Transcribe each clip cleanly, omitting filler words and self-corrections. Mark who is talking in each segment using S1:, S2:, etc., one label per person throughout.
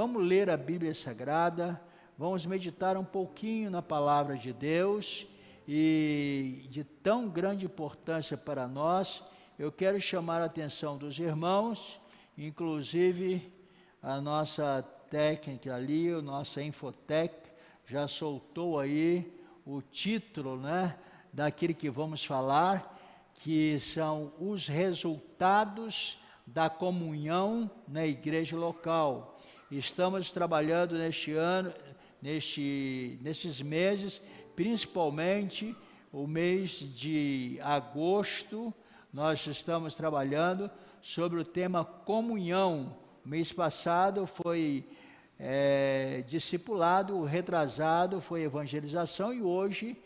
S1: vamos ler a Bíblia Sagrada, vamos meditar um pouquinho na palavra de Deus, e de tão grande importância para nós. Eu quero chamar a atenção dos irmãos, inclusive a nossa técnica ali, a nossa Infotec, já soltou aí o título, né, daquilo que vamos falar, que são os resultados da comunhão na igreja local. Estamos trabalhando neste ano, nesses meses, principalmente o mês de agosto, nós estamos trabalhando sobre o tema comunhão. Mês passado foi discipulado, o retrasado foi evangelização, e hoje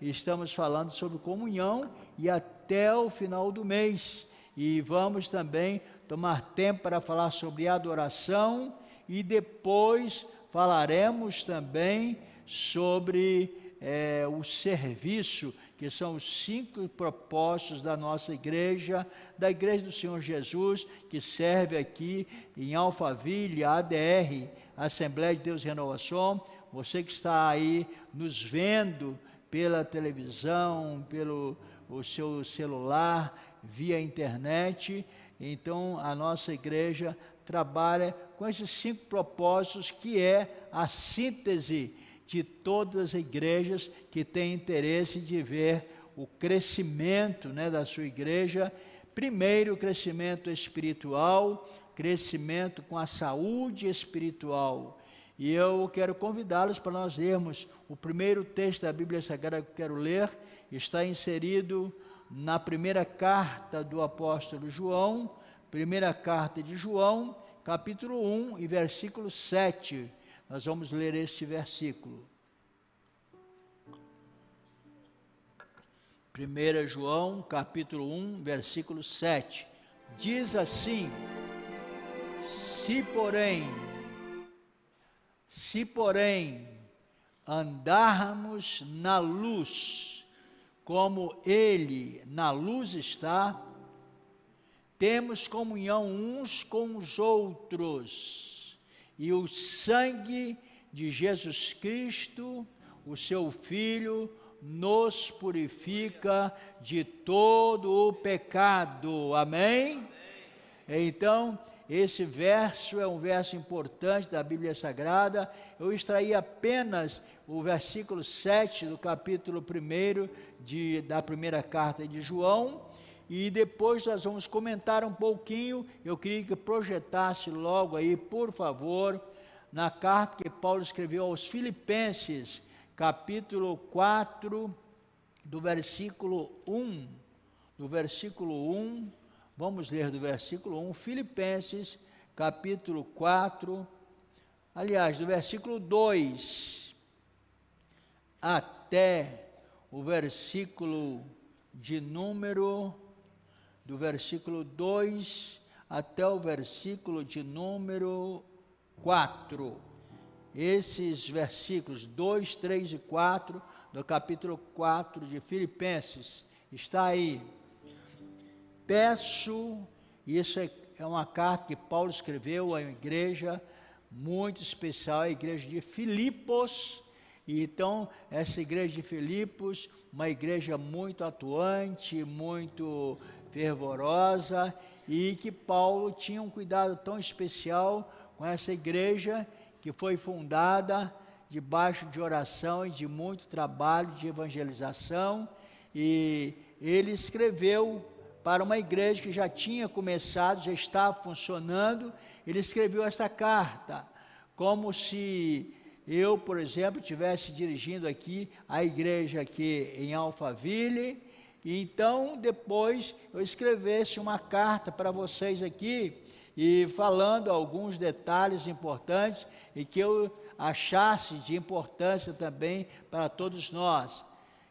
S1: estamos falando sobre comunhão, e até o final do mês. E vamos também tomar tempo para falar sobre adoração, e depois falaremos também sobre o serviço, que são os 5 propósitos da nossa igreja, da Igreja do Senhor Jesus, que serve aqui em Alphaville, ADR, Assembleia de Deus e Renovação. Você que está aí nos vendo pela televisão, pelo o seu celular, via internet, então a nossa igreja trabalha com esses 5 propósitos, que é a síntese de todas as igrejas que têm interesse de ver o crescimento, né, da sua igreja. Primeiro, o crescimento espiritual, crescimento com a saúde espiritual. E eu quero convidá-los para nós lermos o primeiro texto da Bíblia Sagrada que eu quero ler. Está inserido na primeira carta do apóstolo João, primeira carta de João, capítulo 1 e versículo 7. Nós vamos ler esse versículo. 1 João, capítulo 1, versículo 7. Diz assim: Se porém andarmos na luz, como Ele na luz está, temos comunhão uns com os outros, e o sangue de Jesus Cristo, o seu Filho, nos purifica de todo o pecado. Amém? Então, esse verso é um verso importante da Bíblia Sagrada. Eu extraí apenas o versículo 7 do capítulo 1 da primeira carta de João, e depois nós vamos comentar um pouquinho. Eu queria que projetasse logo aí, por favor, na carta que Paulo escreveu aos Filipenses, capítulo 4, do versículo 1. Do versículo 1, vamos ler do versículo 1, Filipenses, capítulo 4, aliás, do versículo 2 até o versículo de número, do versículo 2 até o versículo de número 4. Esses versículos 2, 3 e 4 do capítulo 4 de Filipenses, está aí. Peço, isso é uma carta que Paulo escreveu a uma igreja muito especial, a igreja de Filipos. E então, essa igreja de Filipos, uma igreja muito atuante, muito fervorosa, e que Paulo tinha um cuidado tão especial com essa igreja, que foi fundada debaixo de oração e de muito trabalho de evangelização. E ele escreveu para uma igreja que já tinha começado, já estava funcionando. Ele escreveu esta carta, como se eu, por exemplo, estivesse dirigindo aqui a igreja aqui em Alphaville, e então depois eu escrevesse uma carta para vocês aqui, e falando alguns detalhes importantes, e que eu achasse de importância também para todos nós.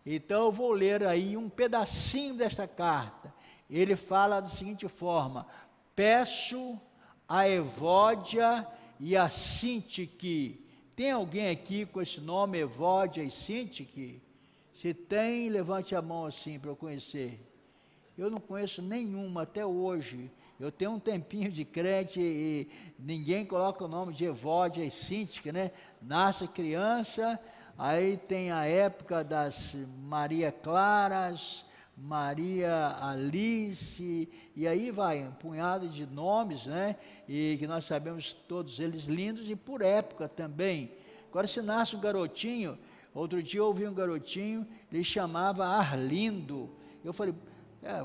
S1: Então eu vou ler aí um pedacinho desta carta. Ele fala da seguinte forma: peço a Evódia e a Sintique. Tem alguém aqui com esse nome, Evódia e Sintique? Se tem, levante a mão assim para eu conhecer. eu não conheço nenhuma até hoje. Eu tenho um tempinho de crente e ninguém coloca o nome de Evódia e Síntica, né? Nasce criança, aí tem a época das Maria Claras, Maria Alice, e aí vai um punhado de nomes, né? E que nós sabemos todos eles lindos e por época também. Agora, se nasce um garotinho, outro dia eu ouvi um garotinho, ele chamava Arlindo. Eu falei,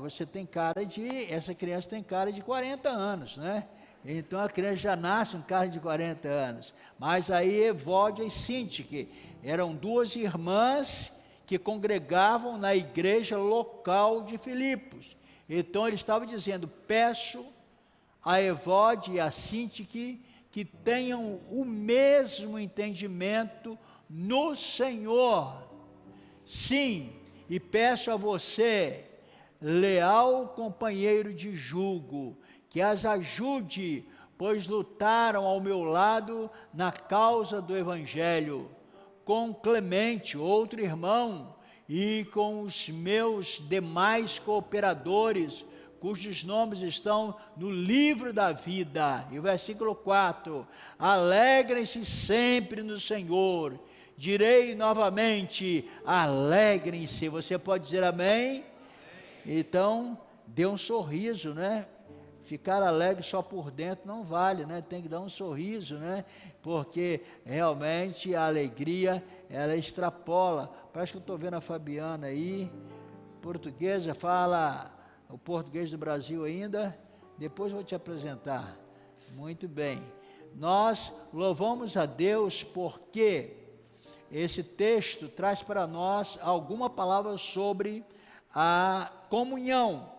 S1: você tem cara essa criança tem cara de 40 anos, né? Então a criança já nasce um cara de 40 anos. Mas aí Evódia e Síntique eram duas irmãs que congregavam na igreja local de Filipos. Então ele estava dizendo, peço a Evódia e a Síntique que tenham o mesmo entendimento no Senhor. Sim, e peço a você, leal companheiro de julgo, que as ajude, pois lutaram ao meu lado na causa do Evangelho, com Clemente, outro irmão, e com os meus demais cooperadores, cujos nomes estão no livro da vida. E o versículo 4, alegrem-se sempre no Senhor. Direi novamente, alegrem-se. Você pode dizer amém? Então, dê um sorriso, né? Ficar alegre só por dentro não vale, né? Tem que dar um sorriso, né? Porque realmente a alegria, ela extrapola. Parece que eu estou vendo a Fabiana aí, portuguesa, fala o português do Brasil ainda. Depois eu vou te apresentar. Muito bem. Nós louvamos a Deus porque esse texto traz para nós alguma palavra sobre a comunhão.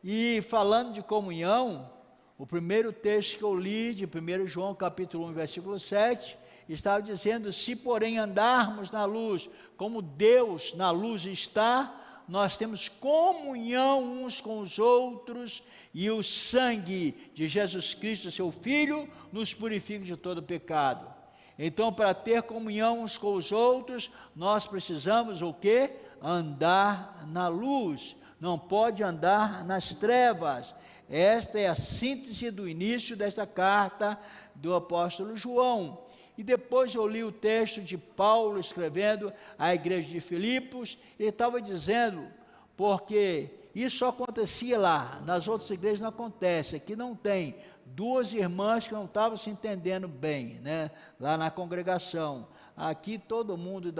S1: E falando de comunhão, o primeiro texto que eu li de 1 João capítulo 1, versículo 7, estava dizendo, se porém andarmos na luz, como Deus na luz está, nós temos comunhão uns com os outros, e o sangue de Jesus Cristo, seu Filho, nos purifica de todo pecado. Então, para ter comunhão uns com os outros, nós precisamos o quê? Andar na luz. Não pode andar nas trevas. Esta é a síntese do início desta carta do apóstolo João. E depois eu li o texto de Paulo escrevendo à igreja de Filipos. Ele estava dizendo, porque isso só acontecia lá, nas outras igrejas não acontece, aqui não tem. Duas irmãs que não estavam se entendendo bem, né? Lá na congregação. Aqui todo mundo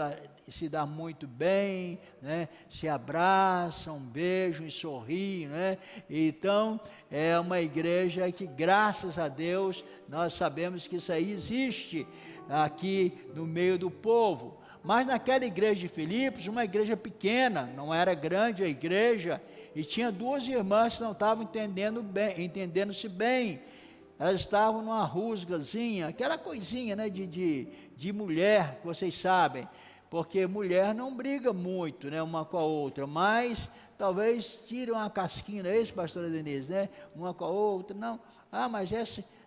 S1: se dá muito bem, né? Se abraçam, beijam e sorriem, né? Então, é uma igreja que, graças a Deus, nós sabemos que isso aí existe aqui no meio do povo. Mas naquela igreja de Filipos, uma igreja pequena, não era grande a igreja, e tinha duas irmãs que não estavam entendendo-se bem. Elas estavam numa rusgazinha, aquela coisinha, né, de mulher, que vocês sabem, porque mulher não briga muito, né, uma com a outra, mas talvez tire uma casquinha, não é isso, pastora Denise, né, uma com a outra, não, mas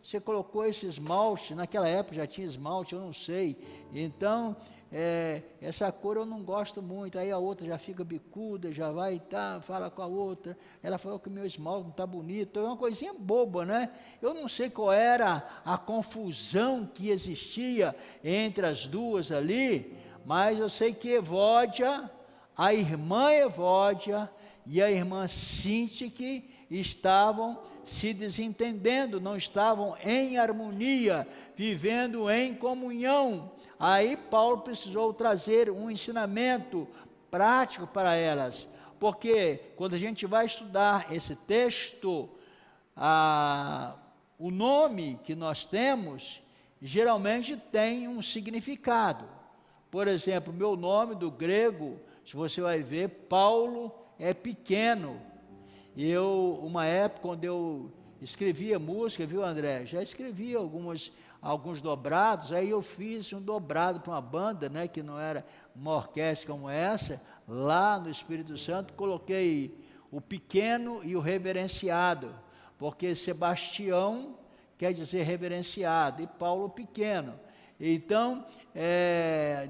S1: você colocou esse esmalte, naquela época já tinha esmalte, eu não sei, então, essa cor eu não gosto muito, aí a outra já fica bicuda, já vai, fala com a outra, ela falou que o meu esmalte não está bonito, é uma coisinha boba, né? Eu não sei qual era a confusão que existia entre as duas ali, mas eu sei que Evódia, a irmã Evódia e a irmã Síntique estavam se desentendendo, não estavam em harmonia, vivendo em comunhão. Aí Paulo precisou trazer um ensinamento prático para elas, porque quando a gente vai estudar esse texto, o nome que nós temos, geralmente tem um significado. Por exemplo, meu nome do grego, se você vai ver, Paulo é pequeno. Uma época, quando eu escrevia música, viu, André? Já escrevia alguns dobrados, aí eu fiz um dobrado para uma banda, né, que não era uma orquestra como essa, lá no Espírito Santo, coloquei o pequeno e o reverenciado, porque Sebastião quer dizer reverenciado, e Paulo pequeno. Então,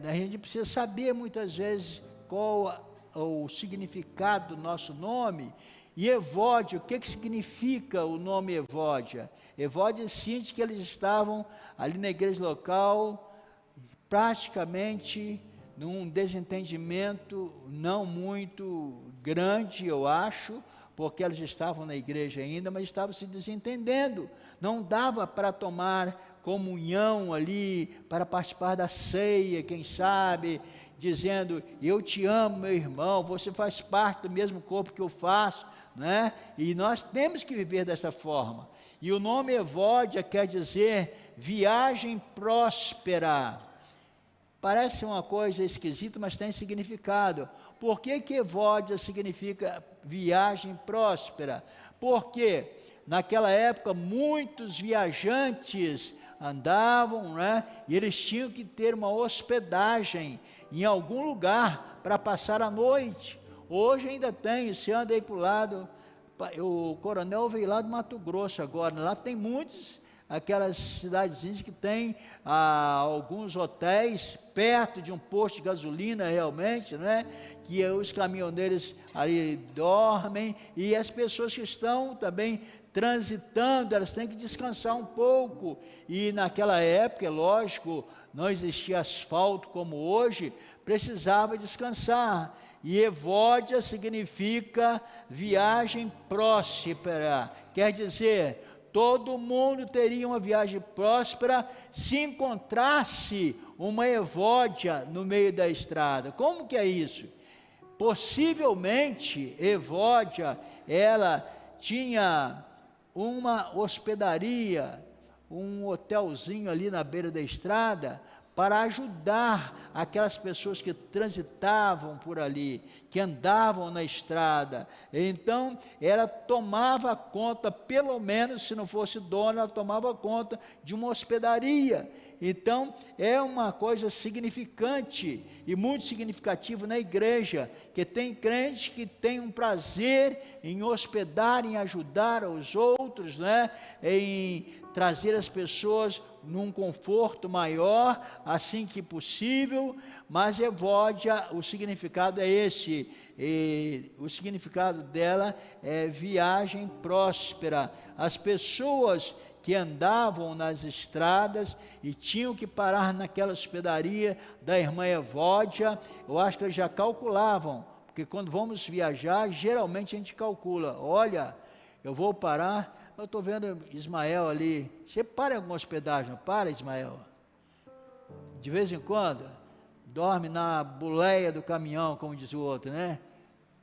S1: a gente precisa saber muitas vezes qual o significado do nosso nome. E Evódia, o que significa o nome Evódia? Evódia sente que eles estavam ali na igreja local, praticamente num desentendimento não muito grande, eu acho, porque eles estavam na igreja ainda, mas estavam se desentendendo. Não dava para tomar comunhão ali, para participar da ceia, quem sabe, dizendo, eu te amo, meu irmão, você faz parte do mesmo corpo que eu faço, né? E nós temos que viver dessa forma. E o nome Evódia quer dizer viagem próspera. Parece uma coisa esquisita, mas tem significado. Por que Evódia significa viagem próspera? Porque naquela época muitos viajantes andavam, né? E eles tinham que ter uma hospedagem em algum lugar para passar a noite. Hoje ainda tem, você anda aí para o lado, o coronel veio lá do Mato Grosso agora, lá tem muitos, aquelas cidadezinhas que tem alguns hotéis perto de um posto de gasolina realmente, né? Que os caminhoneiros ali dormem e as pessoas que estão também transitando, elas têm que descansar um pouco. E naquela época, é lógico, não existia asfalto como hoje, precisava descansar. E Evódia significa viagem próspera, quer dizer, todo mundo teria uma viagem próspera se encontrasse uma Evódia no meio da estrada. Como que é isso? Possivelmente, Evódia, ela tinha uma hospedaria, um hotelzinho ali na beira da estrada, para ajudar aquelas pessoas que transitavam por ali, que andavam na estrada. Então, ela tomava conta, pelo menos, se não fosse dona, ela tomava conta de uma hospedaria. Então, é uma coisa significante e muito significativo na igreja, que tem crentes que têm um prazer em hospedar, em ajudar os outros, né? Em trazer as pessoas num conforto maior, assim que possível. Mas Evódia, o significado é esse, o significado dela é viagem próspera. As pessoas que andavam nas estradas e tinham que parar naquela hospedaria da irmã Evódia, eu acho que eles já calculavam, porque quando vamos viajar, geralmente a gente calcula, olha, eu vou parar, eu estou vendo Ismael ali, você para em alguma hospedagem, não para, Ismael? De vez em quando, dorme na boleia do caminhão, como diz o outro, né?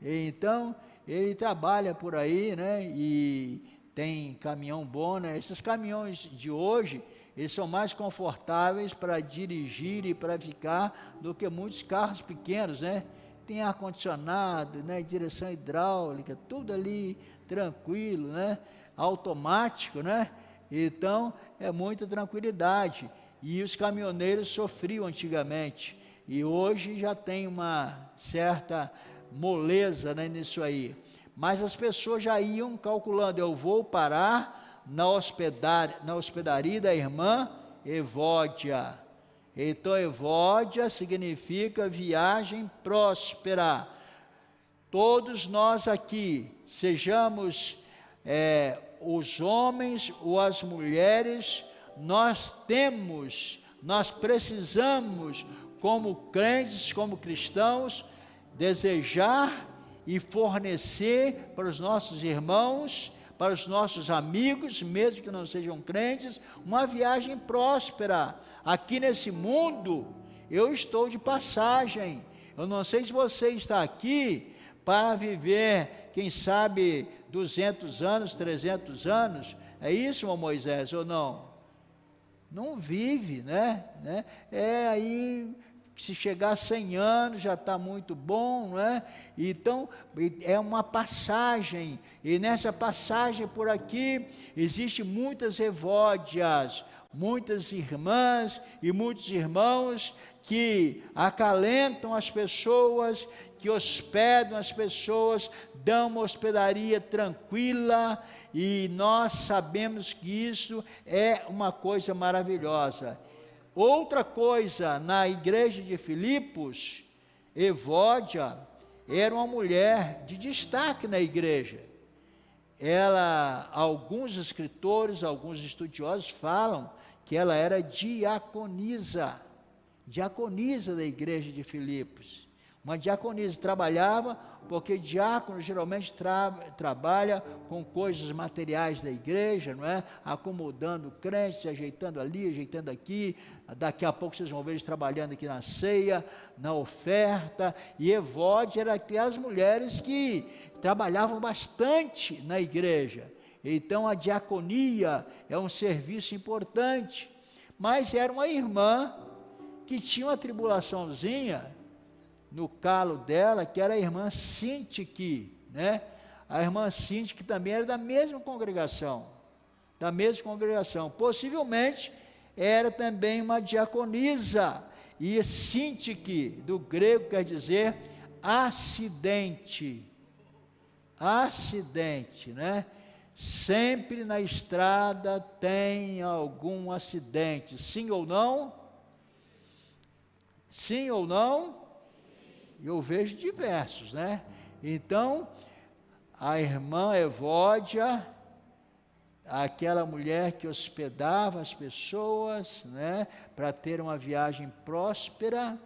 S1: Então, ele trabalha por aí, né? E tem caminhão bom, né? Esses caminhões de hoje, eles são mais confortáveis para dirigir e para ficar do que muitos carros pequenos, né? Tem ar-condicionado, né? Direção hidráulica, tudo ali tranquilo, né? Automático, né? Então, é muita tranquilidade. E os caminhoneiros sofriam antigamente, e hoje já tem uma certa moleza, né, nisso aí. Mas as pessoas já iam calculando, eu vou parar na hospedaria da irmã Evódia. Então, Evódia significa viagem próspera. Todos nós aqui, sejamos os homens ou as mulheres, nós precisamos, como crentes, como cristãos, desejar e fornecer para os nossos irmãos, para os nossos amigos, mesmo que não sejam crentes, uma viagem próspera. Aqui nesse mundo, eu estou de passagem. Eu não sei se você está aqui para viver, quem sabe, 200 anos, 300 anos. É isso, irmão Moisés, ou não? Não vive, né? Aí, se chegar a 100 anos, já está muito bom, né? Então, é uma passagem, e nessa passagem por aqui, existem muitas Evódias, muitas irmãs e muitos irmãos que acalentam as pessoas, que hospedam as pessoas, dão uma hospedaria tranquila, e nós sabemos que isso é uma coisa maravilhosa. Outra coisa, na igreja de Filipos, Evódia era uma mulher de destaque na igreja. Alguns escritores, alguns estudiosos falam que ela era diaconisa da igreja de Filipos. Uma diaconisa, trabalhava, porque diácono geralmente trabalha com coisas materiais da igreja, não é? Acomodando crentes, ajeitando ali, ajeitando aqui. Daqui a pouco vocês vão ver eles trabalhando aqui na ceia, na oferta. E Evódia era aquelas mulheres que trabalhavam bastante na igreja. Então a diaconia é um serviço importante. Mas era uma irmã que tinha uma tribulaçãozinha no calo dela, que era a irmã Sintique, né? A irmã Sintique também era da mesma congregação, possivelmente era também uma diaconisa, e Sintique, do grego, quer dizer acidente, né? Sempre na estrada tem algum acidente, sim ou não? Sim ou não? Eu vejo diversos, né? Então, a irmã Evódia, aquela mulher que hospedava as pessoas, né, para ter uma viagem próspera,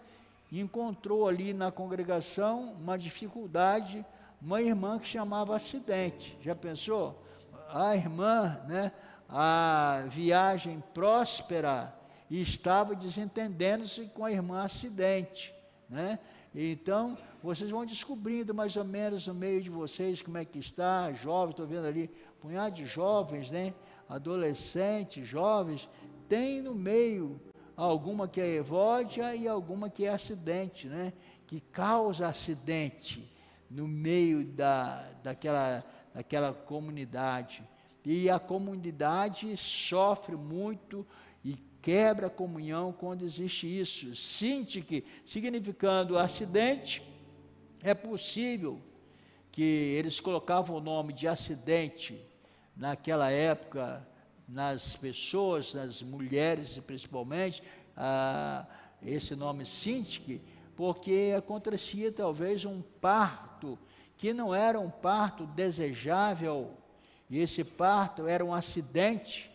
S1: encontrou ali na congregação uma dificuldade, uma irmã que chamava acidente. Já pensou? A irmã, né, a viagem próspera, e estava desentendendo-se com a irmã acidente, né? Então, vocês vão descobrindo mais ou menos no meio de vocês como é que está, jovens, estou vendo ali, um punhado de jovens, né? Adolescentes, jovens, tem no meio alguma que é Evódia e alguma que é acidente, né? Que causa acidente no meio daquela comunidade. E a comunidade sofre muito e quebra a comunhão quando existe isso. Sintique, significando acidente, é possível que eles colocavam o nome de acidente naquela época nas pessoas, nas mulheres principalmente, esse nome Sintique, porque acontecia talvez um parto que não era um parto desejável, e esse parto era um acidente.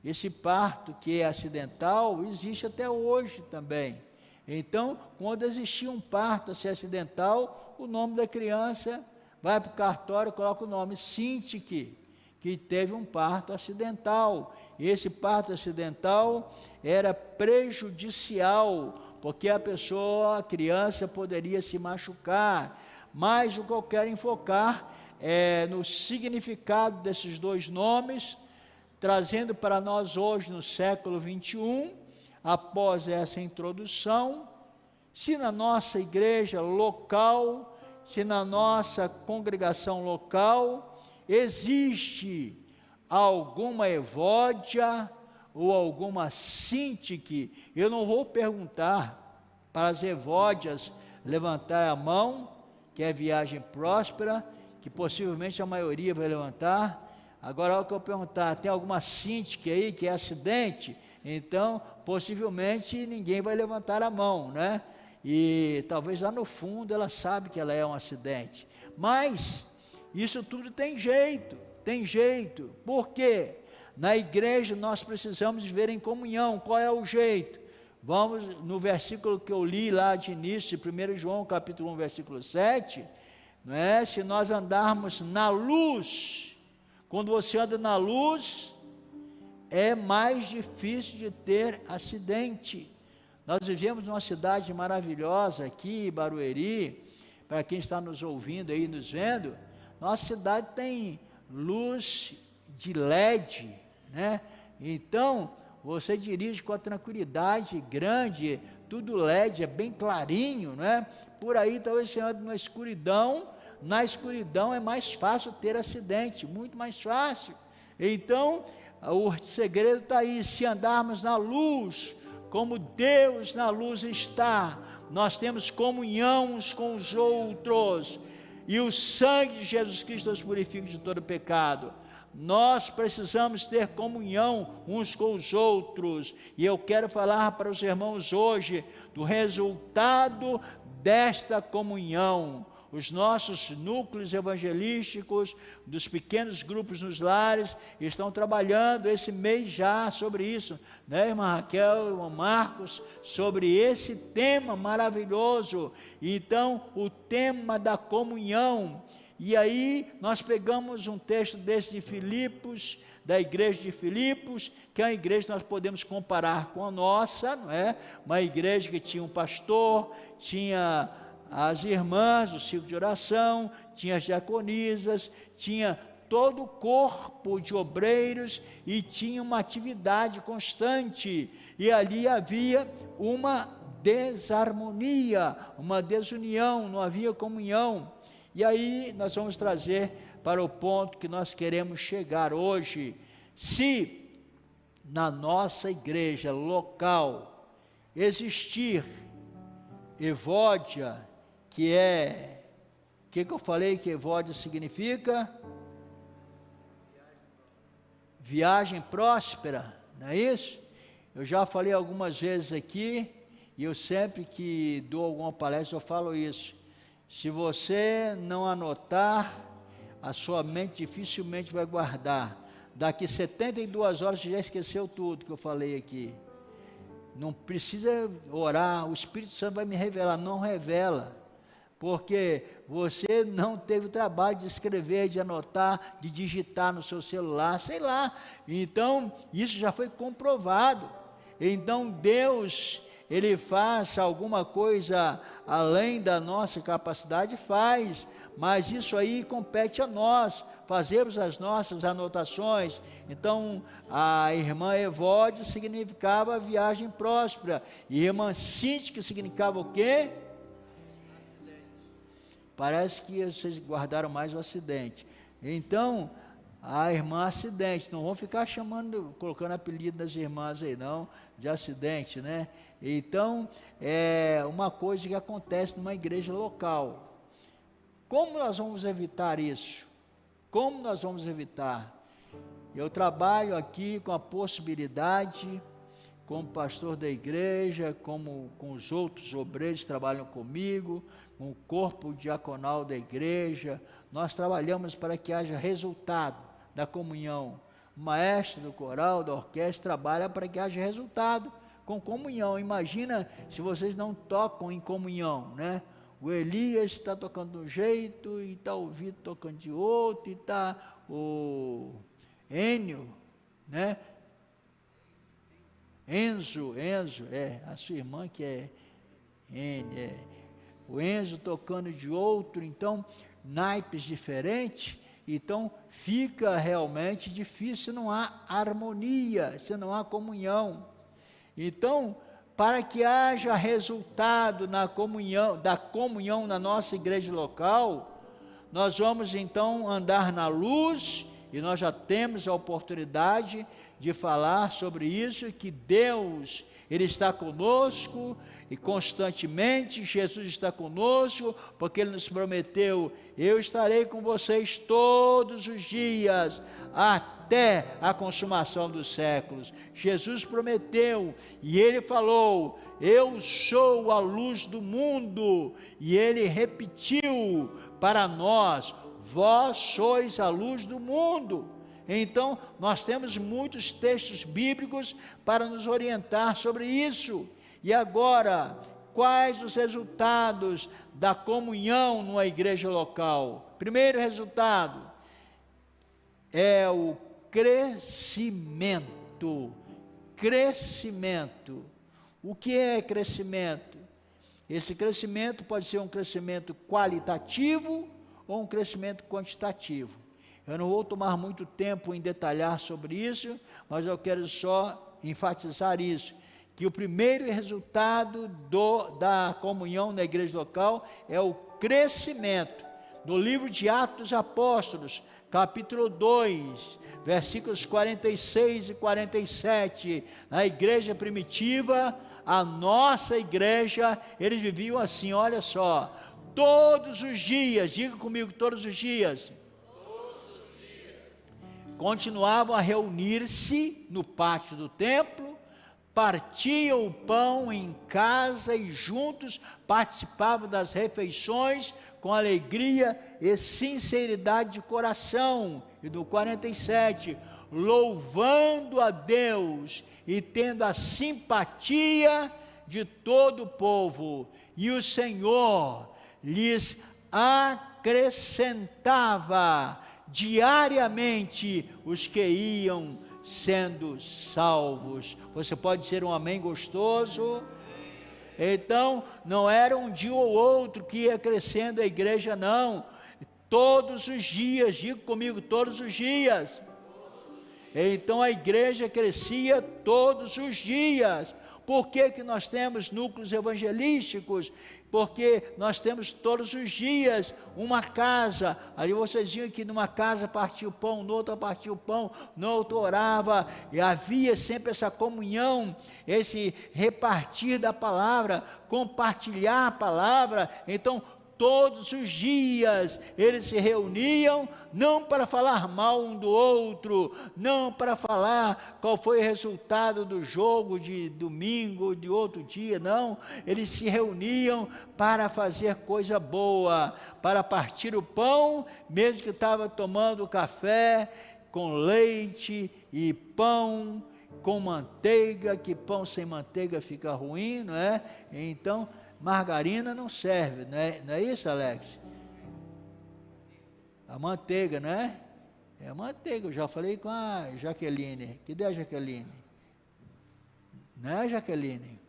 S1: Esse parto que é acidental existe até hoje também. Então, quando existia um parto assim, acidental, o nome da criança vai para o cartório, coloca o nome Sintique, que teve um parto acidental. Esse parto acidental era prejudicial, porque a criança poderia se machucar. Mas o que eu quero enfocar é no significado desses dois nomes, trazendo para nós hoje, no século 21, após essa introdução, se na nossa igreja local, se na nossa congregação local, existe alguma Evódia ou alguma Sintique. Eu não vou perguntar para as Evódias levantar a mão, que é viagem próspera, que possivelmente a maioria vai levantar. Agora, ao que eu perguntar, tem alguma Sintique aí que é acidente? Então, possivelmente ninguém vai levantar a mão, né? E talvez lá no fundo ela sabe que ela é um acidente. Mas, isso tudo tem jeito. Por quê? Na igreja nós precisamos viver em comunhão. Qual é o jeito? Vamos no versículo que eu li lá de início, de 1 João capítulo 1, versículo 7, não é? Se nós andarmos na luz, quando você anda na luz, é mais difícil de ter acidente. Nós vivemos numa cidade maravilhosa aqui, Barueri, para quem está nos ouvindo aí, nos vendo, nossa cidade tem luz de LED, né? Então, você dirige com a tranquilidade grande, tudo LED, é bem clarinho, né? Por aí talvez você ande na escuridão é mais fácil ter acidente, muito mais fácil. Então, o segredo está aí, se andarmos na luz, como Deus na luz está, nós temos comunhão uns com os outros, e o sangue de Jesus Cristo nos purifica de todo pecado. Nós precisamos ter comunhão uns com os outros, e eu quero falar para os irmãos hoje do resultado desta comunhão. os nossos núcleos evangelísticos, dos pequenos grupos nos lares, estão trabalhando esse mês já sobre isso, né, irmã Raquel, irmão Marcos, sobre esse tema maravilhoso. Então, o tema da comunhão. E aí, nós pegamos um texto desse de Filipos, da igreja de Filipos, que é uma igreja que nós podemos comparar com a nossa, não é? Uma igreja que tinha um pastor, tinha as irmãs, o ciclo de oração, tinha as diaconisas, tinha todo o corpo de obreiros e tinha uma atividade constante, e ali havia uma desarmonia, uma desunião, não havia comunhão. E aí nós vamos trazer para o ponto que nós queremos chegar hoje. Se na nossa igreja local existir Evódia, que é, o que eu falei que Evódia significa? Viagem próspera, não é isso? Eu já falei algumas vezes aqui, e eu sempre que dou alguma palestra eu falo isso. Se você não anotar, a sua mente dificilmente vai guardar. Daqui 72 horas você já esqueceu tudo que eu falei aqui. Não precisa orar, o Espírito Santo vai me revelar. Não revela, porque você não teve o trabalho de escrever, de anotar, de digitar no seu celular, sei lá. Então, isso já foi comprovado. Então, Deus, Ele faz alguma coisa além da nossa capacidade, faz, mas isso aí compete a nós, fazermos as nossas anotações. Então, a irmã Evódia significava viagem próspera, e a irmã Cíntia, que significava o quê? Acidente. Parece que vocês guardaram mais o acidente. Então, a irmã acidente, não vão ficar chamando, colocando apelido das irmãs aí não, de acidente, né? Então, é uma coisa que acontece numa igreja local. Como nós vamos evitar isso? Como nós vamos evitar? Eu trabalho aqui com a possibilidade, como pastor da igreja, como com os outros obreiros que trabalham comigo, com o corpo diaconal da igreja, nós trabalhamos para que haja resultado da comunhão. O maestro do coral, da orquestra, trabalha para que haja resultado com comunhão. Imagina se vocês não tocam em comunhão, né? O Elias está tocando de um jeito, e está o Vitor tocando de outro, e está o Enio, né? Enzo, a sua irmã que é Enio, o Enzo tocando de outro, então, naipes diferentes, então fica realmente difícil, se não há harmonia, se não há comunhão. Então, para que haja resultado na comunhão, da comunhão na nossa igreja local, nós vamos então andar na luz, e nós já temos a oportunidade de falar sobre isso, que Deus, Ele está conosco, e constantemente Jesus está conosco, porque Ele nos prometeu: eu estarei com vocês todos os dias, até a consumação dos séculos. Jesus prometeu, e Ele falou: eu sou a luz do mundo, e Ele repetiu para nós: vós sois a luz do mundo. Então, nós temos muitos textos bíblicos para nos orientar sobre isso. E agora, quais os resultados da comunhão numa igreja local? Primeiro resultado é o crescimento. Crescimento. O que é crescimento? Esse crescimento pode ser um crescimento qualitativo ou um crescimento quantitativo. Eu não vou tomar muito tempo em detalhar sobre isso, mas eu quero só enfatizar isso, que o primeiro resultado da comunhão na igreja local é o crescimento. No livro de Atos dos Apóstolos, capítulo 2, versículos 46 e 47, na igreja primitiva, a nossa igreja, eles viviam assim, olha só, todos os dias, diga comigo, todos os dias, continuavam a reunir-se no pátio do templo, partiam o pão em casa e juntos participavam das refeições com alegria e sinceridade de coração. E no 47, louvando a Deus e tendo a simpatia de todo o povo, e o Senhor lhes acrescentava diariamente os que iam sendo salvos. Você pode ser um amém gostoso? Então, não era um dia ou outro que ia crescendo a igreja, não. Todos os dias, diga comigo, todos os dias. Então a igreja crescia todos os dias. Por que que nós temos núcleos evangelísticos? Porque nós temos todos os dias uma casa. Ali vocês viam que numa casa partia o pão, noutra partia o pão, no outro orava, e havia sempre essa comunhão, esse repartir da palavra, compartilhar a palavra. Então todos os dias eles se reuniam, não para falar mal um do outro, não para falar qual foi o resultado do jogo de domingo, de outro dia, não. Eles se reuniam para fazer coisa boa, para partir o pão, mesmo que estava tomando café com leite e pão com manteiga, que pão sem manteiga fica ruim, não é? Então margarina não serve, não é isso, Alex? A manteiga, não é? É a manteiga, eu já falei com a Jaqueline. Cadê a Jaqueline? Não é a Jaqueline?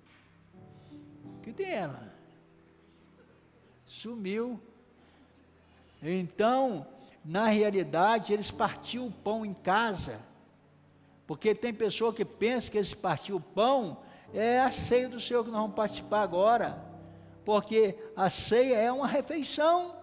S1: Cadê ela? Sumiu. Então, na realidade, eles partiam o pão em casa, porque tem pessoa que pensa que esse partir o pão é a ceia do Senhor que nós vamos participar agora. Porque a ceia é uma refeição,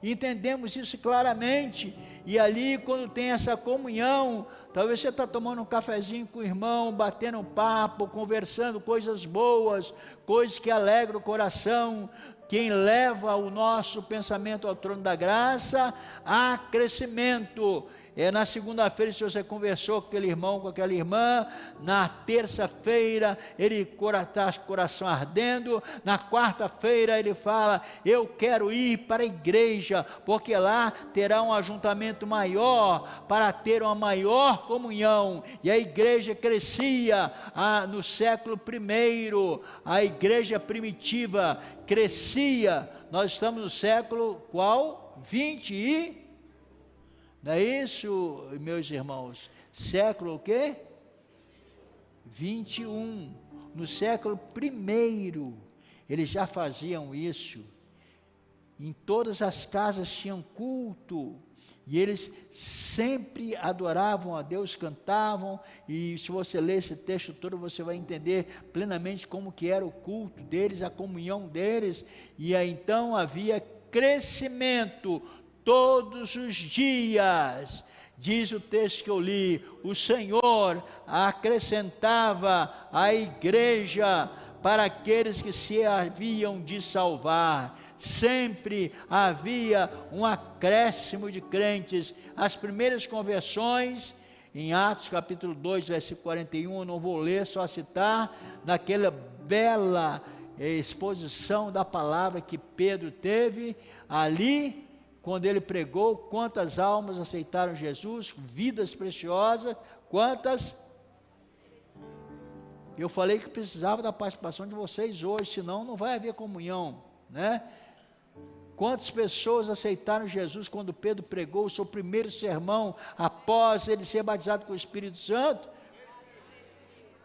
S1: entendemos isso claramente, e ali quando tem essa comunhão, talvez você está tomando um cafezinho com o irmão, batendo um papo, conversando coisas boas, coisas que alegram o coração. Quem leva o nosso pensamento ao trono da graça, há crescimento. Na segunda-feira, se você conversou com aquele irmão, com aquela irmã, na terça-feira, ele está com o coração ardendo, na quarta-feira ele fala, eu quero ir para a igreja, porque lá terá um ajuntamento maior, para ter uma maior comunhão. E a igreja crescia no século I, a igreja primitiva crescia. Nós estamos no século qual? 20 não é isso, meus irmãos? Século o quê? 21. No século I, eles já faziam isso. Em todas as casas tinham culto. E eles sempre adoravam a Deus, cantavam. E se você ler esse texto todo, você vai entender plenamente como que era o culto deles, a comunhão deles. E aí, então havia crescimento todos os dias. Diz o texto que eu li, o Senhor acrescentava à igreja para aqueles que se haviam de salvar. Sempre havia um acréscimo de crentes. As primeiras conversões, em Atos capítulo 2, versículo 41, eu não vou ler, só citar, naquela bela exposição da palavra que Pedro teve ali, quando ele pregou, quantas almas aceitaram Jesus, vidas preciosas, quantas? Eu falei que precisava da participação de vocês hoje, senão não vai haver comunhão, né? Quantas pessoas aceitaram Jesus quando Pedro pregou o seu primeiro sermão, após ele ser batizado com o Espírito Santo?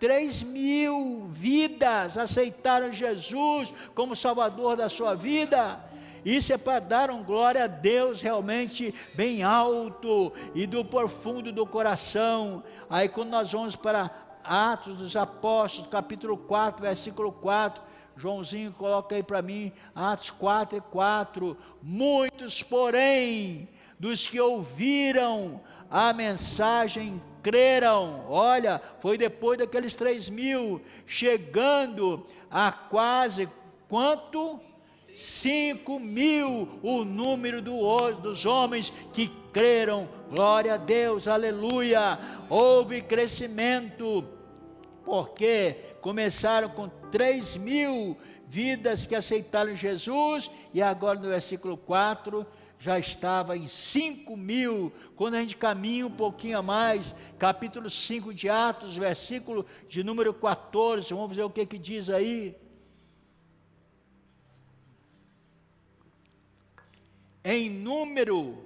S1: 3.000 vidas aceitaram Jesus como Salvador da sua vida. Isso é para dar glória a Deus realmente bem alto e do profundo do coração. Aí quando nós vamos para Atos dos Apóstolos, capítulo 4, versículo 4, Joãozinho coloca aí para mim, Atos 4:4, muitos porém, dos que ouviram a mensagem, creram. Olha, foi depois daqueles 3.000, chegando a quase, quanto? 5.000 o número dos homens que creram. Glória a Deus, aleluia. Houve crescimento. porque começaram com 3.000 vidas que aceitaram Jesus, e agora no versículo 4, já estava em 5.000, quando a gente caminha um pouquinho a mais, capítulo 5 de Atos, versículo de número 14, vamos ver o que diz aí. Em número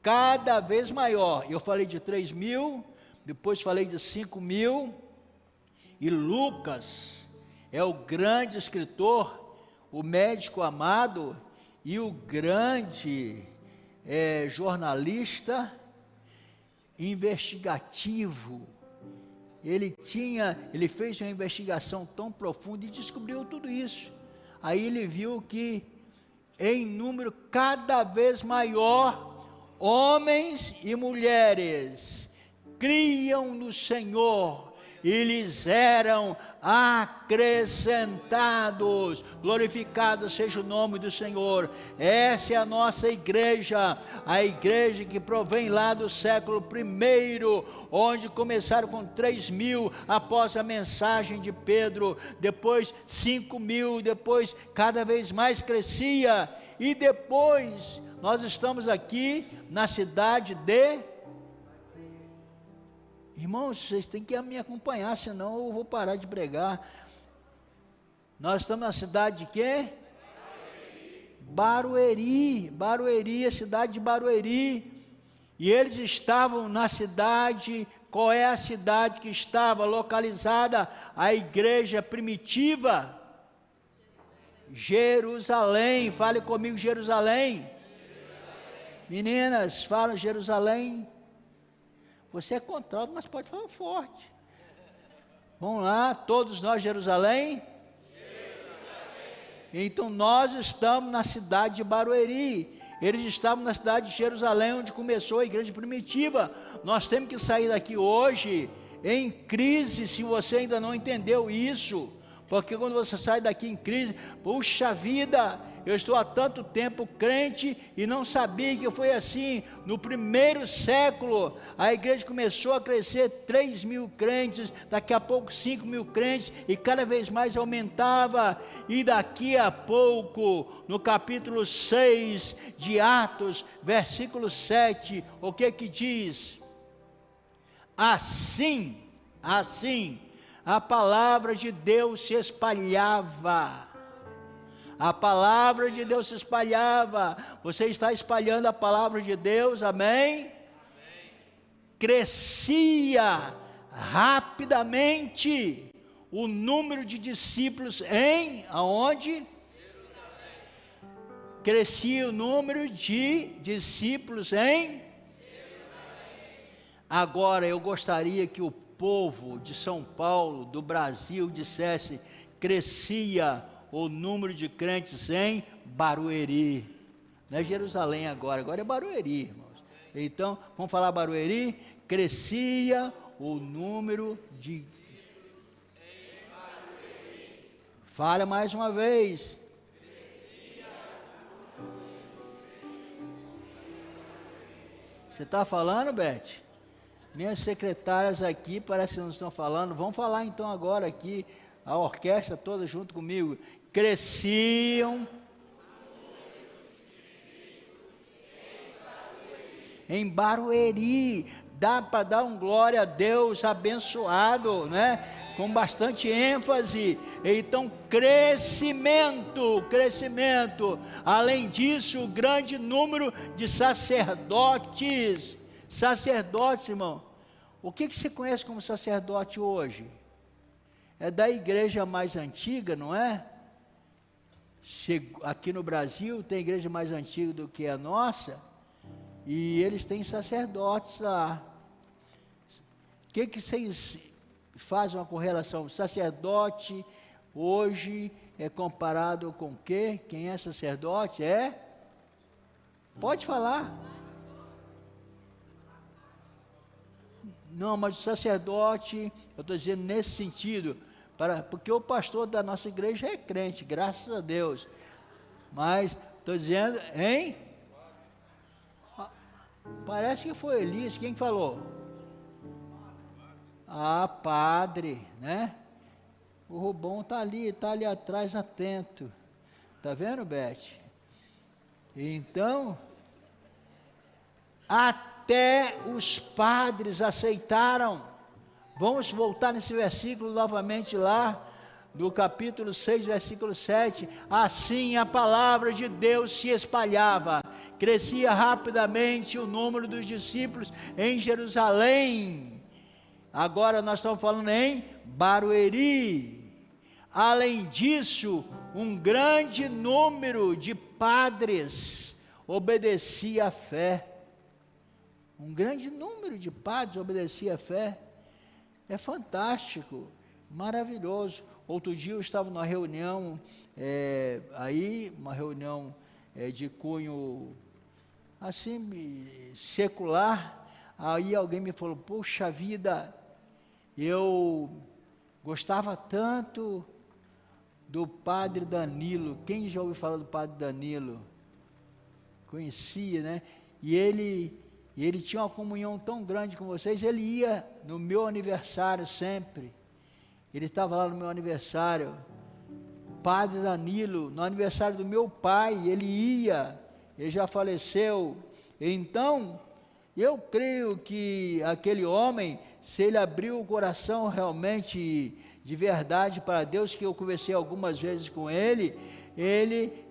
S1: cada vez maior, eu falei de 3.000, depois falei de 5.000, e Lucas é o grande escritor, o médico amado, e o grande jornalista investigativo. Ele fez uma investigação tão profunda e descobriu tudo isso. Aí ele viu que em número cada vez maior, homens e mulheres criam no Senhor, e lhes eram acrescentados. Glorificado seja o nome do Senhor. Essa é a nossa igreja, a igreja que provém lá do século I, onde começaram com 3.000 após a mensagem de Pedro, depois 5.000, depois cada vez mais crescia, e depois nós estamos aqui na cidade de... Irmãos, vocês têm que me acompanhar, senão eu vou parar de pregar. Nós estamos na cidade de quê? Barueri, a cidade de Barueri. E eles estavam na cidade. Qual é a cidade que estava localizada a igreja primitiva? Jerusalém. Fale comigo, Jerusalém. Meninas, falam Jerusalém. Você é contrário, mas pode falar forte. Vamos lá, todos nós, Jerusalém? Então nós estamos na cidade de Barueri. Eles estavam na cidade de Jerusalém, onde começou a igreja primitiva. Nós temos que sair daqui hoje em crise, se você ainda não entendeu isso. Porque quando você sai daqui em crise, puxa vida, eu estou há tanto tempo crente e não sabia que foi assim. No primeiro século, a igreja começou a crescer 3.000 crentes, daqui a pouco 5.000 crentes, e cada vez mais aumentava. E daqui a pouco, no capítulo 6 de Atos, versículo 7, o que diz? Assim, a palavra de Deus se espalhava. A palavra de Deus se espalhava. Você está espalhando a palavra de Deus, amém? Crescia rapidamente o número de discípulos aonde? Crescia o número de discípulos em? Agora eu gostaria que o povo de São Paulo, do Brasil, dissesse: crescia o número de crentes em Barueri. Não é Jerusalém agora é Barueri, irmãos. Então, vamos falar Barueri? Crescia o número de... Fala mais uma vez. Você está falando, Beth? Minhas secretárias aqui parece que não estão falando. Vamos falar então agora aqui, a orquestra toda junto comigo. Cresciam em Barueri. Dá para dar um glória a Deus abençoado, né? Com bastante ênfase. Então, crescimento. Além disso, o grande número de sacerdotes, irmão. O que você conhece como sacerdote hoje? É da igreja mais antiga, não é? Aqui no Brasil tem igreja mais antiga do que a nossa, e eles têm sacerdotes lá. O que vocês fazem uma correlação? Sacerdote hoje é comparado com o quê? Quem é sacerdote? Pode falar. Não, mas o sacerdote, eu estou dizendo nesse sentido, porque o pastor da nossa igreja é crente, graças a Deus. Mas, estou dizendo, hein? Parece que foi Elias, quem falou? Ah, padre, né? O Rubão está ali atrás, atento. Está vendo, Beth? Então, até os padres aceitaram. Vamos voltar nesse versículo novamente lá, do capítulo 6, versículo 7. Assim a palavra de Deus se espalhava, crescia rapidamente o número dos discípulos em Jerusalém. Agora nós estamos falando em Barueri. Além disso, um grande número de padres obedecia à fé. Um grande número de padres obedecia à fé. É fantástico, maravilhoso. Outro dia eu estava numa reunião, uma reunião de cunho, assim, secular. Aí alguém me falou, poxa vida, eu gostava tanto do padre Danilo. Quem já ouviu falar do padre Danilo? Conhecia, né? E ele tinha uma comunhão tão grande com vocês, ele ia no meu aniversário sempre. Ele estava lá no meu aniversário. Padre Danilo, no aniversário do meu pai, ele ia, ele já faleceu. Então, eu creio que aquele homem, se ele abriu o coração realmente de verdade para Deus, que eu conversei algumas vezes com ele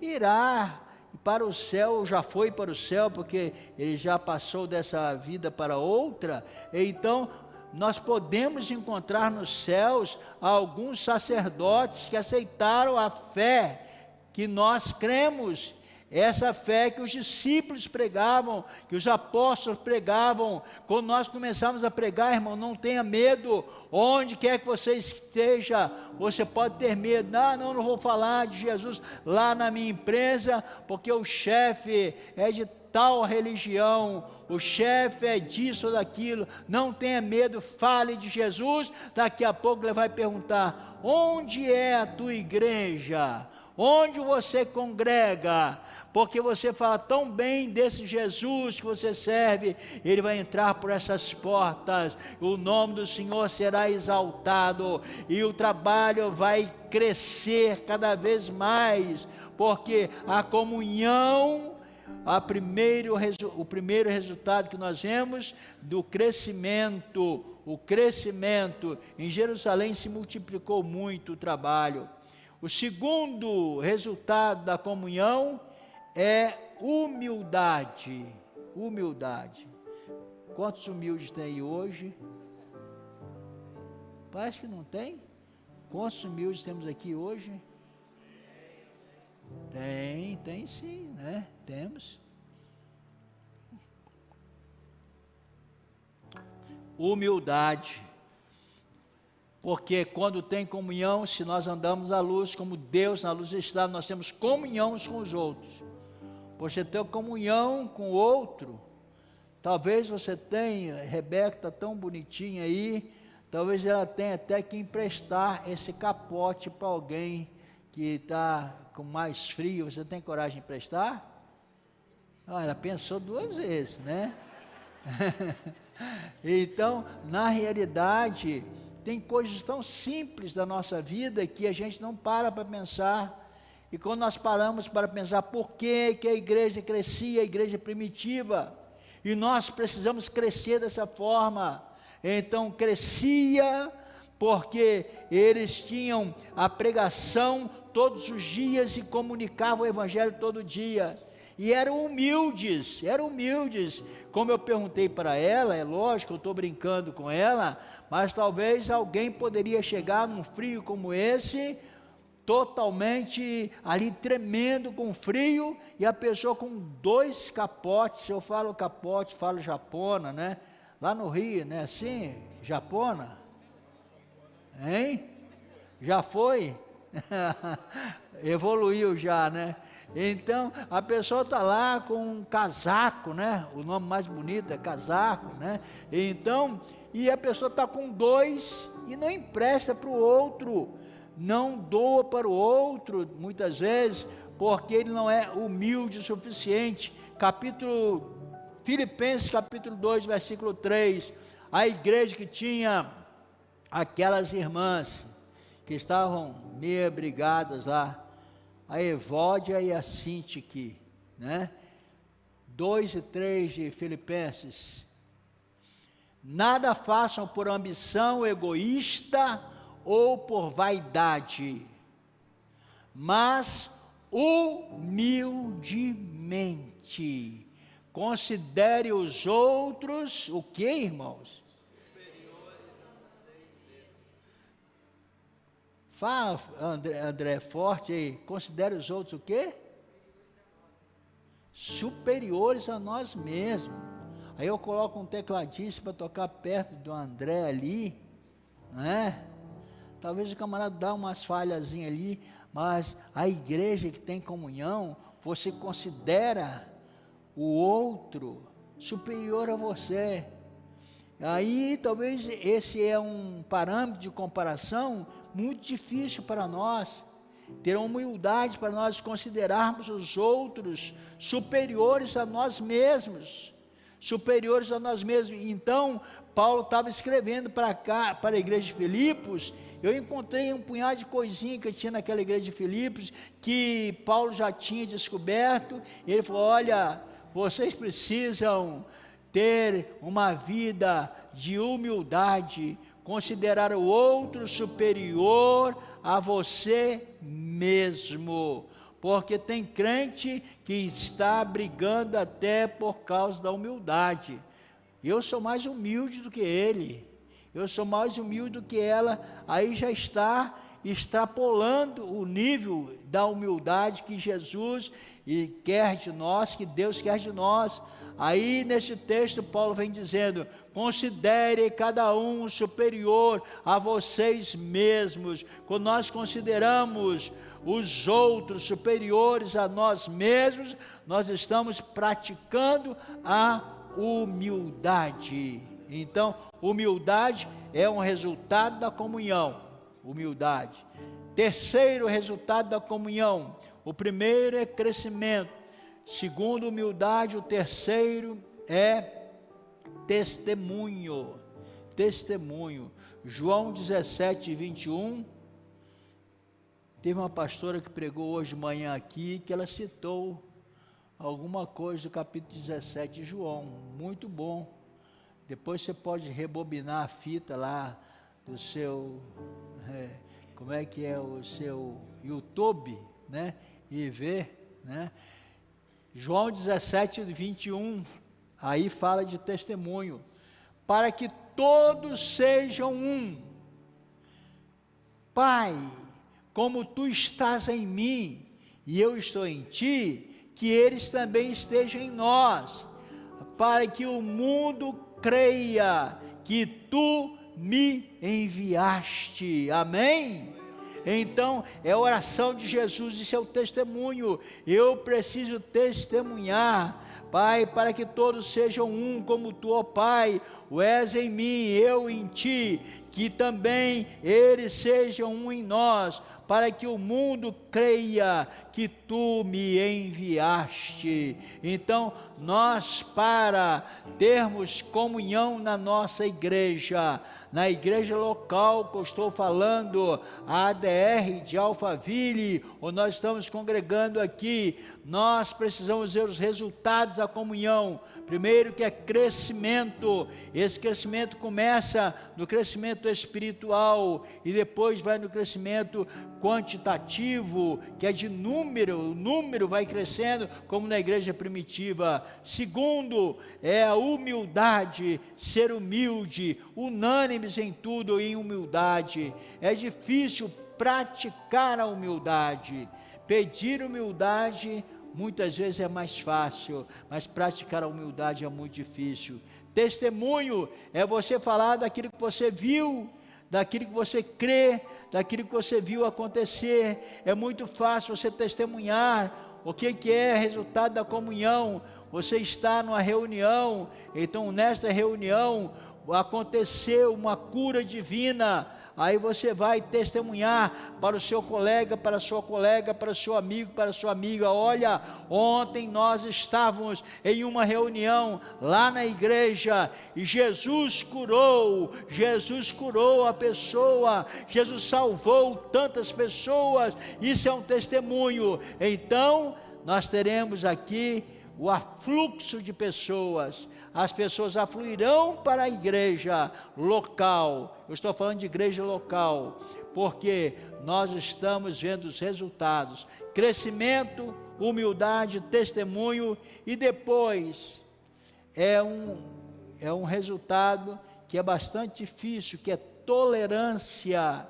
S1: irá para o céu, já foi para o céu, porque ele já passou dessa vida para outra. Então, nós podemos encontrar nos céus alguns sacerdotes que aceitaram a fé que nós cremos, essa fé que os discípulos pregavam, que os apóstolos pregavam. Quando nós começamos a pregar, irmão, não tenha medo, onde quer que você esteja, você pode ter medo. Não vou falar de Jesus lá na minha empresa, porque o chefe é de tal religião, o chefe é disso ou daquilo. Não tenha medo, fale de Jesus. Daqui a pouco ele vai perguntar, onde é a tua igreja? Onde você congrega? Porque você fala tão bem desse Jesus que você serve, ele vai entrar por essas portas, o nome do Senhor será exaltado, e o trabalho vai crescer cada vez mais, porque a comunhão, o primeiro resultado que nós vemos do crescimento, o crescimento em Jerusalém se multiplicou muito o trabalho. O segundo resultado da comunhão é humildade. Humildade. Quantos humildes tem aí hoje? Parece que não tem. Quantos humildes temos aqui hoje? Tem sim, né? Temos. Humildade. Porque quando tem comunhão, se nós andamos à luz, como Deus na luz está, nós temos comunhão uns com os outros. Você tem comunhão com o outro, talvez você tenha, Rebeca está tão bonitinha aí, talvez ela tenha até que emprestar esse capote para alguém que está com mais frio. Você tem coragem de emprestar? Ela pensou duas vezes, né? Então, na realidade, tem coisas tão simples da nossa vida que a gente não para pensar. E quando nós paramos para pensar por que a igreja crescia, a igreja primitiva, e nós precisamos crescer dessa forma. Então crescia porque eles tinham a pregação todos os dias e comunicavam o evangelho todo dia. E eram humildes, como eu perguntei para ela, é lógico, eu estou brincando com ela, mas talvez alguém poderia chegar num frio como esse, totalmente ali tremendo com frio, e a pessoa com 2 capotes, se eu falo capote, falo japona, né? Lá no Rio, né? Assim, japona, hein? Já foi? Evoluiu já, né? Então, a pessoa está lá com um casaco, né? O nome mais bonito é casaco, né? Então, e a pessoa está com 2 e não empresta para o outro, não doa para o outro, muitas vezes, porque ele não é humilde o suficiente. Filipenses capítulo 2, versículo 3, a igreja que tinha aquelas irmãs que estavam meio brigadas lá, a Evódia e a Sintique, né? 2 e 3 de Filipenses. Nada façam por ambição egoísta ou por vaidade, mas humildemente considere os outros, o que, irmãos? Fala, André, forte aí. Considere os outros o quê? Superiores a nós mesmos. Aí eu coloco um tecladista para tocar perto do André ali, né? Talvez o camarada dá umas falhazinhas ali, mas a igreja que tem comunhão, você considera o outro superior a você. Aí talvez esse é um parâmetro de comparação muito difícil para nós, ter humildade para nós considerarmos os outros superiores a nós mesmos, Então, Paulo estava escrevendo para cá, para a igreja de Filipos. Eu encontrei um punhado de coisinha que tinha naquela igreja de Filipos, que Paulo já tinha descoberto. Ele falou: olha, vocês precisam ter uma vida de humildade, considerar o outro superior a você mesmo, porque tem crente que está brigando até por causa da humildade. Eu sou mais humilde do que ele, eu sou mais humilde do que ela. Aí já está extrapolando o nível da humildade que Jesus quer de nós, que Deus quer de nós. Aí nesse texto Paulo vem dizendo: considere cada um superior a vocês mesmos. Quando nós consideramos os outros superiores a nós mesmos, nós estamos praticando a humildade. Então, humildade é um resultado da comunhão. Humildade. Terceiro resultado da comunhão: o primeiro é crescimento, segundo, humildade. O terceiro é testemunho. João 17, 21. Teve uma pastora que pregou hoje de manhã aqui, que ela citou alguma coisa do capítulo 17 de João, muito bom. Depois você pode rebobinar a fita lá do seu, como é que é o seu YouTube, né? E ver, né? João 17, 21, aí fala de testemunho: para que todos sejam um. Pai, como tu estás em mim e eu estou em ti, que eles também estejam em nós, para que o mundo creia que tu me enviaste. Amém? Então, é a oração de Jesus, isso é o testemunho. Eu preciso testemunhar, Pai, para que todos sejam um, como tu, ó Pai, o és em mim, eu em ti, que também eles sejam um em nós, para que o mundo creia que tu me enviaste. Então, nós, para termos comunhão na nossa igreja, na igreja local que eu estou falando, a ADR de Alphaville, onde nós estamos congregando aqui, nós precisamos ver os resultados da comunhão. Primeiro, que é crescimento. Esse crescimento começa no crescimento espiritual e depois vai no crescimento quantitativo, que é de número. O número vai crescendo, como na igreja primitiva. Segundo, é a humildade, ser humilde, unânimes em tudo e em humildade. É difícil praticar a humildade. Pedir humildade muitas vezes é mais fácil, mas praticar a humildade é muito difícil. Testemunho é você falar daquilo que você viu, daquilo que você crê, daquilo que você viu acontecer. É muito fácil você testemunhar. O que é resultado da comunhão? Você está numa reunião, então nesta reunião, aconteceu uma cura divina, aí você vai testemunhar para o seu colega, para a sua colega, para o seu amigo, para a sua amiga: olha, ontem nós estávamos em uma reunião lá na igreja, e Jesus curou a pessoa, Jesus salvou tantas pessoas. Isso é um testemunho. Então, nós teremos aqui o afluxo de pessoas, as pessoas afluirão para a igreja local. Eu estou falando de igreja local, porque nós estamos vendo os resultados: crescimento, humildade, testemunho, e depois é um resultado que é bastante difícil, que é tolerância.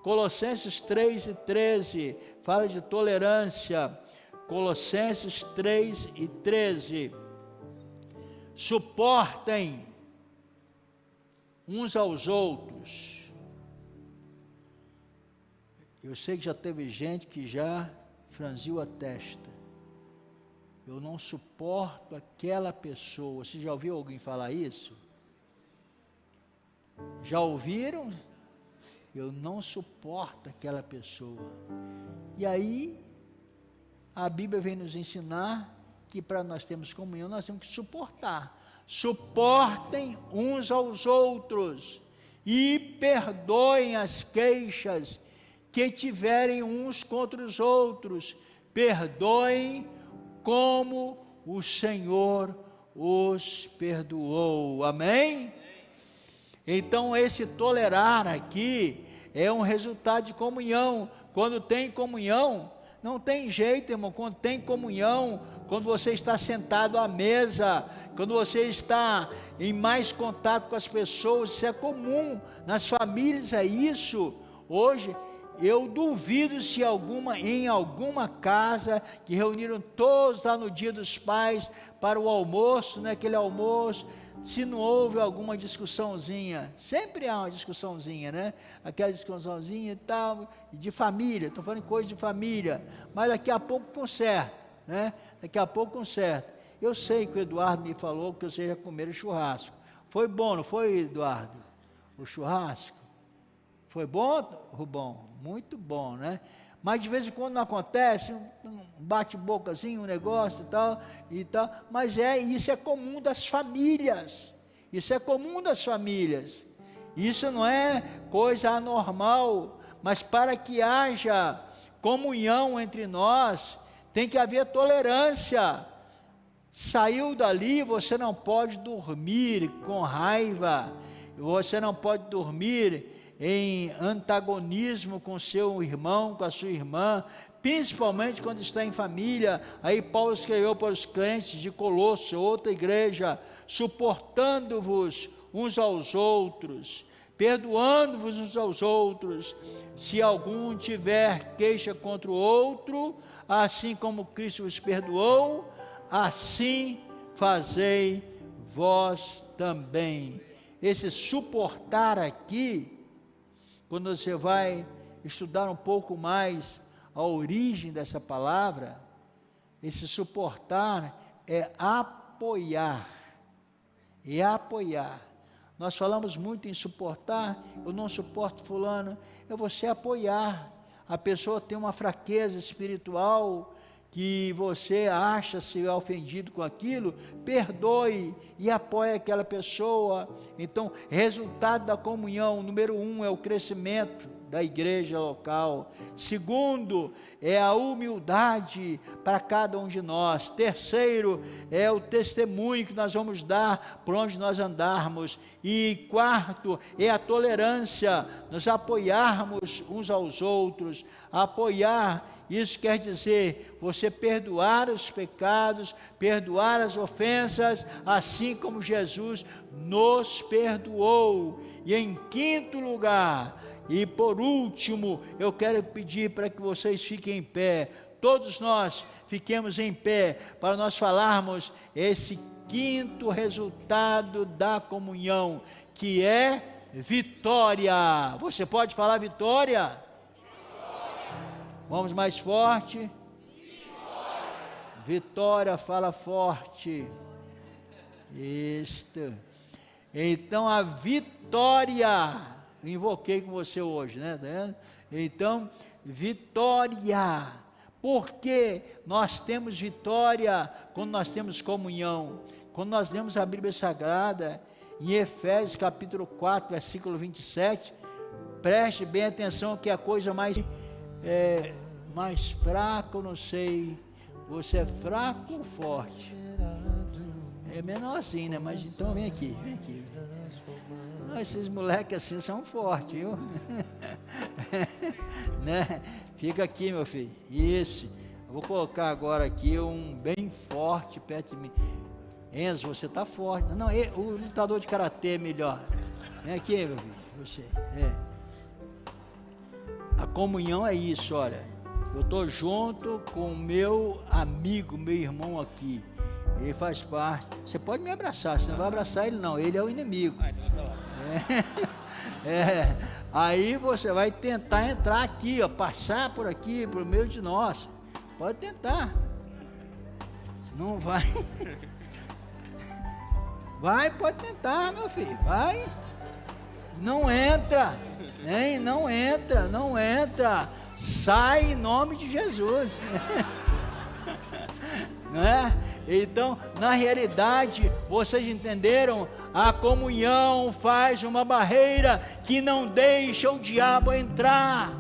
S1: Colossenses 3:13 fala de tolerância. Colossenses 3:13: suportem uns aos outros. Eu sei que já teve gente que já franziu a testa: eu não suporto aquela pessoa. Você já ouviu alguém falar isso? Já ouviram? Eu não suporto aquela pessoa. E aí, a Bíblia vem nos ensinar que para nós termos comunhão, nós temos que suportar. Suportem uns aos outros e perdoem as queixas que tiverem uns contra os outros. Perdoem como o Senhor os perdoou. Amém? Então, esse tolerar aqui é um resultado de comunhão. Quando tem comunhão, não tem jeito, irmão. Quando tem comunhão, quando você está sentado à mesa, quando você está em mais contato com as pessoas, isso é comum, nas famílias é isso. Hoje, eu duvido se em alguma casa, que reuniram todos lá no dia dos pais, para o almoço, naquele almoço, se não houve alguma discussãozinha. Sempre há uma discussãozinha, né? Aquela discussãozinha e tal, de família. Estou falando de coisa de família, mas daqui a pouco conserta, né? Daqui a pouco conserta. Eu sei que o Eduardo me falou que vocês já comeram churrasco. Foi bom, não foi, Eduardo? O churrasco? Foi bom, Rubão? Muito bom, né? Mas de vez em quando não acontece, um bate-bocazinho, um negócio e tal, mas isso é comum das famílias, isso é comum das famílias, isso não é coisa anormal, mas para que haja comunhão entre nós, tem que haver tolerância. Saiu dali, você não pode dormir com raiva, você não pode dormir em antagonismo com seu irmão, com a sua irmã, principalmente quando está em família. Aí Paulo escreveu para os crentes de Colosso, outra igreja: suportando-vos uns aos outros, perdoando-vos uns aos outros, se algum tiver queixa contra o outro, assim como Cristo vos perdoou, assim fazei vós também. Esse suportar aqui, quando você vai estudar um pouco mais a origem dessa palavra, esse suportar é apoiar, Nós falamos muito em suportar. Eu não suporto fulano, é você apoiar. A pessoa tem uma fraqueza espiritual, que você acha se é ofendido com aquilo, perdoe e apoie aquela pessoa. Então, resultado da comunhão, número 1 é o crescimento da igreja local. Segundo, é a humildade para cada um de nós. Terceiro, é o testemunho que nós vamos dar por onde nós andarmos. E quarto, é a tolerância, nos apoiarmos uns aos outros. Apoiar, isso quer dizer você perdoar os pecados, perdoar as ofensas, assim como Jesus nos perdoou. E em quinto lugar, e por último, eu quero pedir para que vocês fiquem em pé, todos nós fiquemos em pé, para nós falarmos esse quinto resultado da comunhão, que é vitória. Você pode falar vitória? Vamos mais forte. Vitória, fala forte. Isto. Então a vitória, invoquei com você hoje, né? Tá vendo? Então, vitória. Porque nós temos vitória quando nós temos comunhão. Quando nós lemos a Bíblia Sagrada, em Efésios capítulo 4, versículo 27, preste bem atenção, que é a coisa mais fraca, eu não sei, você é fraco ou forte? É menorzinho, né? Mas então vem aqui. Esses moleques assim são fortes, viu? Né? Fica aqui, meu filho. Isso. Eu vou colocar agora aqui um bem forte perto de mim. Enzo, você está forte. Não, o lutador de karatê é melhor. Vem aqui, meu filho. Você. A comunhão é isso, olha. Eu estou junto com o meu amigo, meu irmão aqui. Ele faz parte. Você pode me abraçar, você não vai abraçar ele não, ele é o inimigo. Aí você vai tentar entrar aqui, ó, passar por aqui, por meio de nós. Pode tentar. Não vai. Vai, pode tentar, meu filho. Vai. Não entra. Hein? Não entra. Sai em nome de Jesus. Né? Então, na realidade, vocês entenderam? A comunhão faz uma barreira que não deixa o diabo entrar.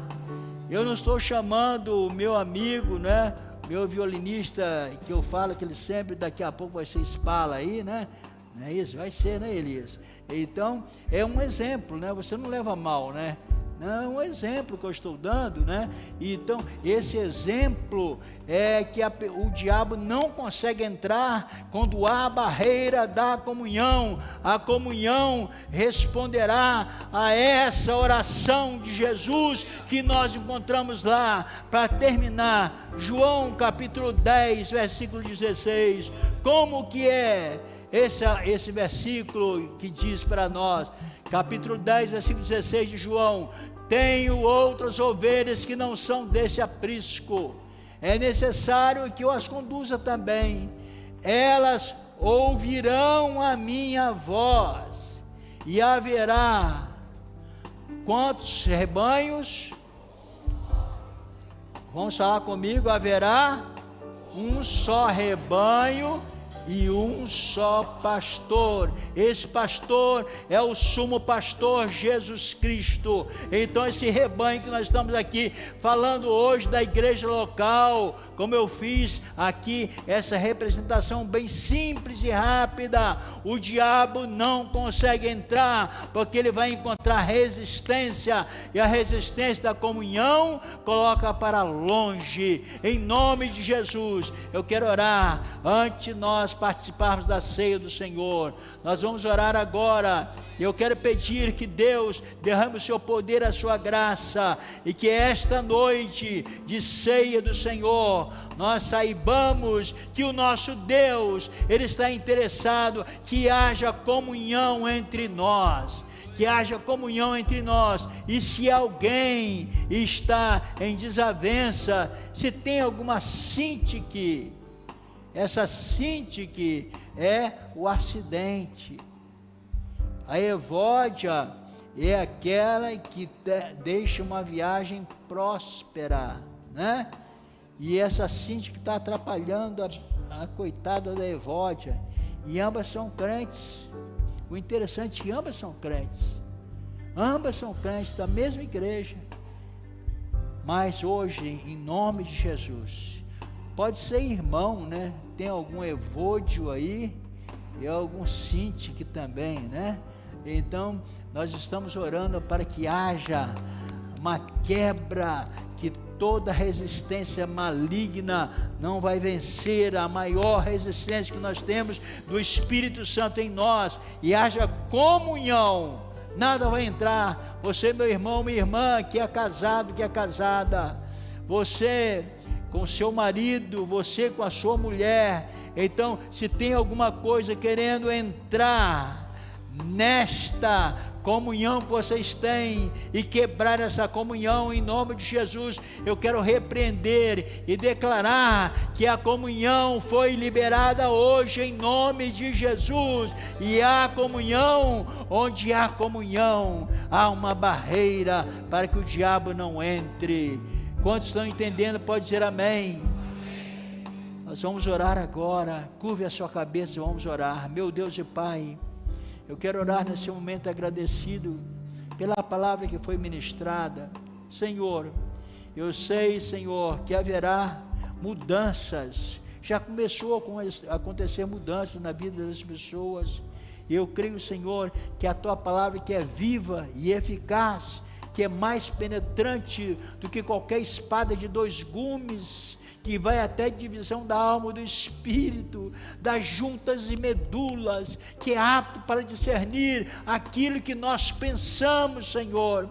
S1: Eu não estou chamando o meu amigo, né? Meu violinista, que eu falo que ele sempre daqui a pouco vai ser espala aí, né? Não é isso? Vai ser, né, Elias? Então, é um exemplo, né? Você não leva mal, né? Não, é um exemplo que eu estou dando, né? Então, esse exemplo é que o diabo não consegue entrar quando há a barreira da comunhão. A comunhão responderá a essa oração de Jesus que nós encontramos lá. Para terminar, João capítulo 10, versículo 16. Como que é esse versículo que diz para nós? Capítulo 10, versículo 16 de João: tenho outras ovelhas que não são desse aprisco, é necessário que eu as conduza também, elas ouvirão a minha voz, e haverá quantos rebanhos? Vamos falar comigo, haverá um só rebanho e um só pastor. Esse pastor é o sumo pastor Jesus Cristo. Então esse rebanho que nós estamos aqui falando hoje da igreja local, como eu fiz aqui essa representação bem simples e rápida, o diabo não consegue entrar, porque ele vai encontrar resistência, e a resistência da comunhão coloca para longe. Em nome de Jesus, eu quero orar antes de nós participarmos da ceia do Senhor. Nós vamos orar agora. Eu quero pedir que Deus derrame o seu poder, a sua graça, e que esta noite de ceia do Senhor nós saibamos que o nosso Deus, Ele está interessado que haja comunhão entre nós. Que haja comunhão entre nós. E se alguém está em desavença, se tem alguma sintique, essa sintique é o acidente. A Evódia é aquela que deixa uma viagem próspera, né? E essa sintique está atrapalhando a coitada da Evódia. E ambas são crentes. O interessante é que ambas são crentes. Ambas são crentes da mesma igreja. Mas hoje, em nome de Jesus, pode ser irmão, né? Tem algum Evódio aí e algum sintique também, né? Então, nós estamos orando para que haja uma quebra, que toda resistência maligna não vai vencer a maior resistência que nós temos do Espírito Santo em nós, e haja comunhão. Nada vai entrar. Você, meu irmão, minha irmã, que é casado, que é casada, você com seu marido, você com a sua mulher. Então, se tem alguma coisa querendo entrar nesta comunhão que vocês têm e quebrar essa comunhão em nome de Jesus. Eu quero repreender e declarar que a comunhão foi liberada hoje em nome de Jesus, e há comunhão. Onde há comunhão, há uma barreira para que o diabo não entre. Quantos estão entendendo? Pode dizer amém. Nós vamos orar agora. Curve a sua cabeça e vamos orar. Meu Deus e Pai, eu quero orar nesse momento agradecido pela palavra que foi ministrada. Senhor, eu sei, Senhor, que haverá mudanças. Já começou a acontecer mudanças na vida das pessoas. Eu creio, Senhor, que a Tua palavra, que é viva e eficaz, que é mais penetrante do que qualquer espada de 2 gumes, que vai até divisão da alma e do espírito, das juntas e medulas, que é apto para discernir aquilo que nós pensamos, Senhor.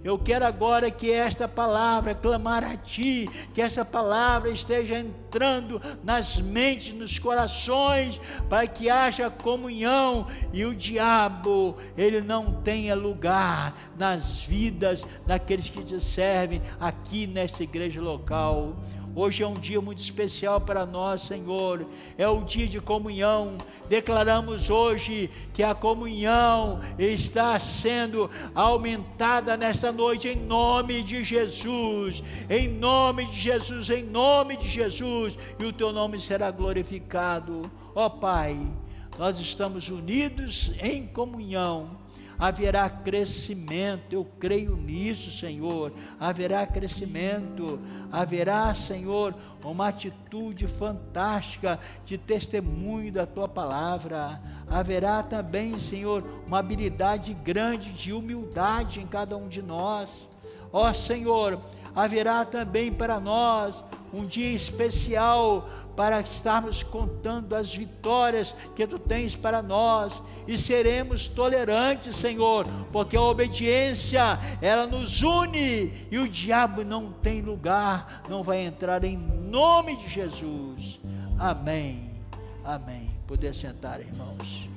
S1: Eu quero agora que esta palavra, clamar a Ti, que essa palavra esteja entrando nas mentes, nos corações, para que haja comunhão e o diabo, ele não tenha lugar nas vidas daqueles que te servem aqui nessa igreja local. Hoje é um dia muito especial para nós, Senhor, é o dia de comunhão. Declaramos hoje que a comunhão está sendo aumentada nesta noite, em nome de Jesus, em nome de Jesus, em nome de Jesus, e o Teu nome será glorificado. Ó Pai, nós estamos unidos em comunhão. Haverá crescimento, eu creio nisso, Senhor. Haverá crescimento, haverá, Senhor, uma atitude fantástica de testemunho da Tua palavra. Haverá também, Senhor, uma habilidade grande de humildade em cada um de nós. Ó Senhor, haverá também para nós um dia especial para estarmos contando as vitórias que Tu tens para nós, e seremos tolerantes, Senhor, porque a obediência, ela nos une, e o diabo não tem lugar, não vai entrar, em nome de Jesus. Amém, amém. Poder sentar, irmãos.